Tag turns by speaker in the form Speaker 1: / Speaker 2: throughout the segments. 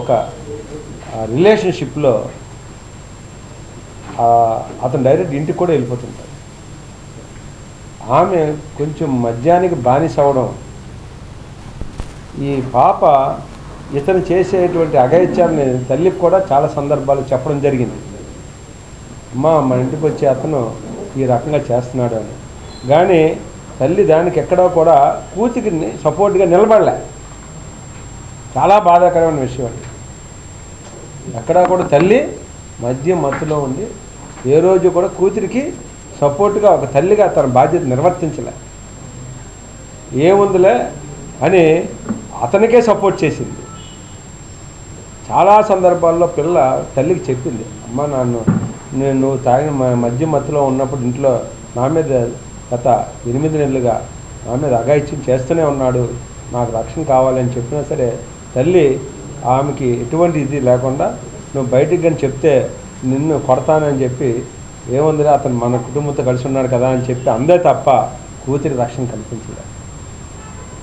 Speaker 1: ఒక రిలేషన్షిప్లో అతను డైరెక్ట్ ఇంటికి కూడా వెళ్ళిపోతుంటాడు. ఆమె కొంచెం మద్యానికి బానిస అవడం, ఈ పాప ఇతను చేసేటువంటి అఘాయిత్యాన్ని తల్లికి కూడా చాలా సందర్భాలు చెప్పడం జరిగింది. అమ్మా, మన ఇంటికి వచ్చే అతను ఈ రకంగా చేస్తున్నాడు అని. కానీ తల్లి దానికి ఎక్కడో కూడా కూతురికి సపోర్ట్గా నిలబడలే. చాలా బాధాకరమైన విషయం అండి. ఎక్కడా కూడా తల్లి మద్యం మత్తులో ఉండి ఏ రోజు కూడా కూతురికి సపోర్ట్గా ఒక తల్లిగా తన బాధ్యత నిర్వర్తించలే. ఏముందిలే అని అతనికే సపోర్ట్ చేసింది. చాలా సందర్భాల్లో పిల్ల తల్లికి చెప్పింది, అమ్మ నేను తాగిన మద్యం మత్తులో ఉన్నప్పుడు ఇంట్లో నా మీద గత 8 నెలలుగా నా మీద అఘాయిత్యం చేస్తూనే ఉన్నాడు, నాకు రక్షణ కావాలని చెప్పినా సరే తల్లి ఆమెకి ఎటువంటి ఇది లేకుండా, నువ్వు బయటికి కానీ చెప్తే నిన్ను కొడతానని చెప్పి, ఏముందిలే అతను మన కుటుంబంతో కలిసి ఉన్నాడు కదా అని చెప్పి అందే తప్ప కూతురి రక్షణ కల్పించలేదు.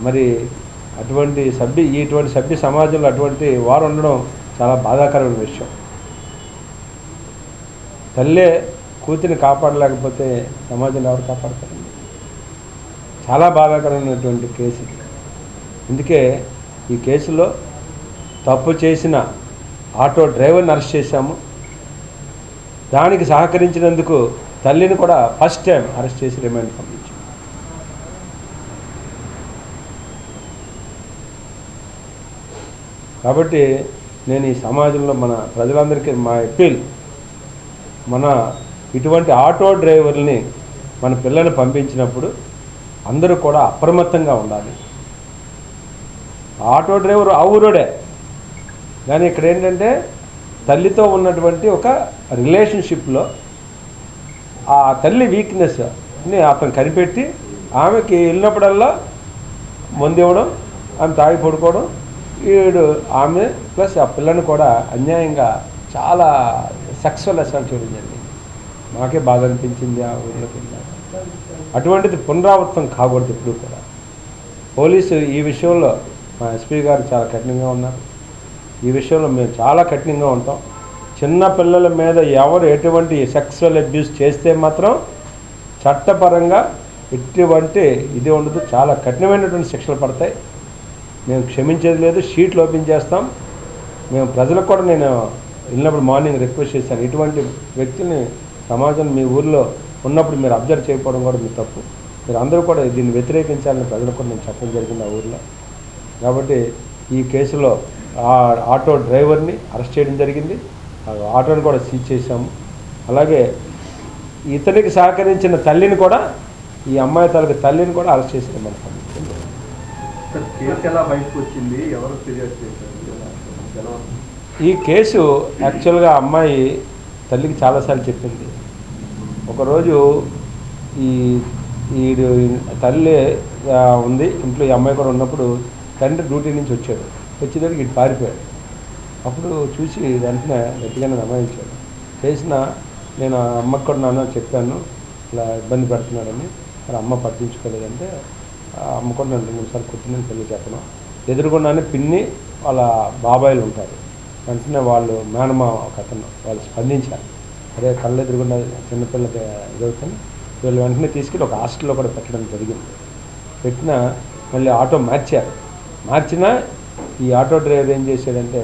Speaker 1: మరి ఇటువంటి సభ్య సమాజంలో అటువంటి వారు ఉండడం చాలా బాధాకరమైన విషయం. తల్లే కూతురిని కాపాడలేకపోతే సమాజంలో ఎవరు కాపాడతారండి? చాలా బాధాకరమైనటువంటి కేసు. అందుకే ఈ కేసులో తప్పు చేసిన ఆటో డ్రైవర్ని అరెస్ట్ చేశాము. దానికి సహకరించినందుకు తల్లిని కూడా ఫస్ట్ టైం అరెస్ట్ చేసి రిమాండ్ పంపించాము. కాబట్టి నేను ఈ సమాజంలో మన ప్రజలందరికీ మా అప్పీల్, మన ఇటువంటి ఆటో డ్రైవర్ని మన పిల్లల్ని పంపించినప్పుడు అందరూ కూడా అప్రమత్తంగా ఉండాలి. ఆటో డ్రైవర్ ఆ ఊరోడే, కానీ ఇక్కడ ఏంటంటే తల్లితో ఉన్నటువంటి ఒక రిలేషన్షిప్లో ఆ తల్లి వీక్నెస్ని అతను కనిపెట్టి ఆమెకి వెళ్ళినప్పుడల్లా మందు ఇవ్వడం, ఆమె తాగి పడుకోవడం, ఆమె ప్లస్ ఆ పిల్లని కూడా అన్యాయంగా చాలా సెక్సువల్ అసాల్ట్ చేయడం జరిగింది. మాకే బాధ అనిపించింది. ఆ ఊళ్ళోకి వెళ్ళాక అటువంటిది పునరావృతం కాకూడదు ఎప్పుడు కూడా. పోలీసు ఈ విషయంలో మా ఎస్పీ గారు చాలా కఠినంగా ఉన్నారు. ఈ విషయంలో మేము చాలా కఠినంగా ఉంటాం. చిన్న పిల్లల మీద ఎవరు ఎటువంటి సెక్సువల్ అబ్యూస్ చేస్తే మాత్రం చట్టపరంగా ఎటువంటి ఇది ఉండదు, చాలా కఠినమైనటువంటి శిక్షలు పడతాయి. మేము క్షమించేది లేదు, షీట్లు ఓపెన్ చేస్తాం. మేము ప్రజలకు కూడా నేను వెళ్ళినప్పుడు మార్నింగ్ రిక్వెస్ట్ చేశాను, ఇటువంటి వ్యక్తుల్ని సమాజం మీ ఊళ్ళో ఉన్నప్పుడు మీరు అబ్జర్వ్ చేయకపోవడం కూడా మీ తప్పు, మీరు అందరూ కూడా దీన్ని వ్యతిరేకించాలని ప్రజలకు కూడా నేను చెప్పడం జరిగింది ఆ ఊళ్ళో. కాబట్టి ఈ కేసులో ఆ ఆటో డ్రైవర్ని అరెస్ట్ చేయడం జరిగింది. ఆ ఆటోని కూడా సీజ్ చేశాము. అలాగే ఇతనికి సహకరించిన తల్లిని కూడా, ఈ అమ్మాయి తాలూకు తల్లిని కూడా అరెస్ట్ చేసి మనకు పంపించింది. ఈ కేసు యాక్చువల్గా అమ్మాయి తల్లికి చాలాసార్లు చెప్పింది. ఒకరోజు ఈ తల్లి ఉంది ఇంట్లో, ఈ అమ్మాయి కూడా ఉన్నప్పుడు తండ్రి డ్యూటీ నుంచి వచ్చాడు. వచ్చేదానికి ఇటు పారిపోయాడు. అప్పుడు చూసి వెంటనే గట్టిగానే నమ్మాయించాడు. చేసిన నేను అమ్మకు కూడా నాన్న చెప్పాను ఇలా ఇబ్బంది పెడుతున్నాడని, మరి అమ్మ పట్టించుకోలేదంటే అమ్మ కూడా నేను 2 సార్లు కుట్టిందని పెళ్ళి చెప్పను. ఎదురుగుండానే పిన్ని వాళ్ళ బాబాయిలు ఉంటారు. వెంటనే వాళ్ళు మేనమామ ఒక అతను వాళ్ళు స్పందించారు. అదే కళ్ళు ఎదురుగుండా చిన్నపిల్లకి ఎదుగుతాను, వీళ్ళు వెంటనే తీసుకెళ్ళి ఒక హాస్టల్లో కూడా పెట్టడం జరిగింది. పెట్టినా మళ్ళీ ఆటో మార్చినా ఈ ఆటో డ్రైవర్ ఏం చేశాడంటే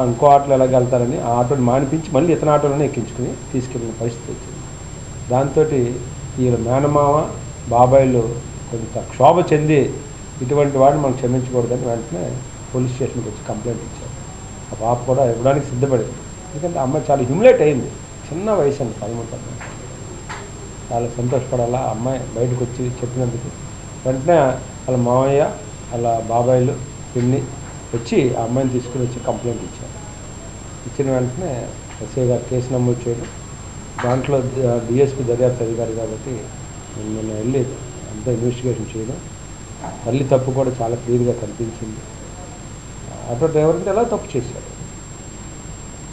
Speaker 1: ఇంకో ఆటోలో ఎలాగ వెళ్తారని ఆ ఆటోని మానిపించి మళ్ళీ ఇతని ఆటోలోనే ఎక్కించుకుని తీసుకెళ్ళిన పరిస్థితి వచ్చింది. దాంతో ఈ మేనమామ బాబాయిలు కొంత క్షోభ చెంది ఇటువంటి వాడిని మనం క్షమించకూడదని వెంటనే పోలీస్ స్టేషన్కి వచ్చి కంప్లైంట్ ఇచ్చారు. ఆ పాప కూడా ఇవ్వడానికి సిద్ధపడింది. ఎందుకంటే అమ్మాయి చాలా హ్యూమిలేట్ అయింది. చిన్న వయసు అండి, 13. చాలా సంతోషపడాలా అమ్మాయి బయటకు వచ్చి చెప్పినందుకు. వెంటనే వాళ్ళ మామయ్య వాళ్ళ బాబాయిలు పిన్ని వచ్చి ఆ అమ్మాయిని తీసుకుని వచ్చి కంప్లైంట్ ఇచ్చారు. ఇచ్చిన వెంటనే ఎస్ఐ గారు కేసు నమోదు చేయడం, దాంట్లో డిఎస్పీ దర్యాప్తు అధికారి కాబట్టి నిన్న వెళ్ళి అంతా ఇన్వెస్టిగేషన్ చేయడం. తల్లి తప్పు కూడా చాలా క్లియర్గా కనిపించింది. ఆటో డ్రైవర్ అంటే ఎలా తప్పు చేశాడు,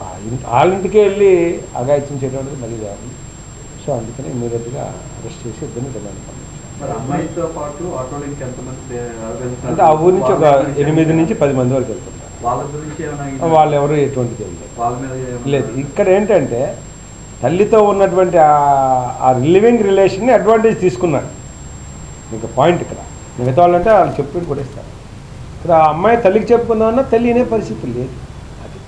Speaker 1: వాళ్ళ ఇంటికే వెళ్ళి అఘాయిత్యం చేయడం మళ్ళీ కాదు. సో అందుకని ఇమీడియట్గా అరెస్ట్ చేసి ఇద్దరిని రిమాండ్ పంపించారు. అంటే ఆ ఊరి నుంచి ఒక 8 నుంచి 10 మంది వరకు వెళ్తుంటారు.
Speaker 2: వాళ్ళ గురించి
Speaker 1: వాళ్ళు ఎవరు ఎటువంటిది లేదు.
Speaker 2: వాళ్ళ మీద
Speaker 1: లేదు. ఇక్కడ ఏంటంటే తల్లితో ఉన్నటువంటి ఆ లివింగ్ రిలేషన్ని అడ్వాంటేజ్ తీసుకున్నారు. ఇంకా పాయింట్ ఇక్కడ మిగతా వాళ్ళంటే వాళ్ళు చెప్పుకుని కూడా ఇస్తారు. ఇక్కడ ఆ అమ్మాయి తల్లికి చెప్పుకుందామన్నా తల్లి వినే పరిస్థితి లేదు. అది